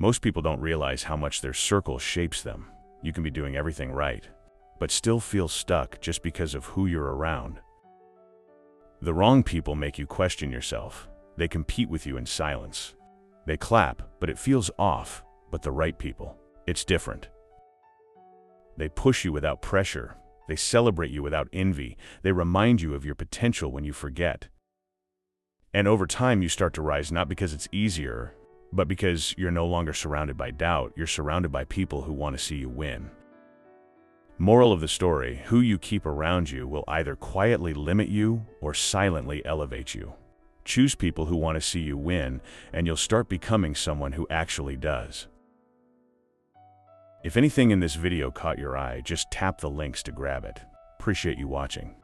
Most people don't realize how much their circle shapes them. You can be doing everything right, but still feel stuck just because of who you're around. The wrong people make you question yourself. They compete with you in silence. They clap, but it feels off. But the right people, it's different. They push you without pressure. They celebrate you without envy. They remind you of your potential when you forget. And over time, you start to rise not because it's easier, but because you're no longer surrounded by doubt. You're surrounded by people who want to see you win. Moral of the story: who you keep around you will either quietly limit you or silently elevate you. Choose people who want to see you win, and you'll start becoming someone who actually does. If anything in this video caught your eye, just tap the links to grab it. Appreciate you watching.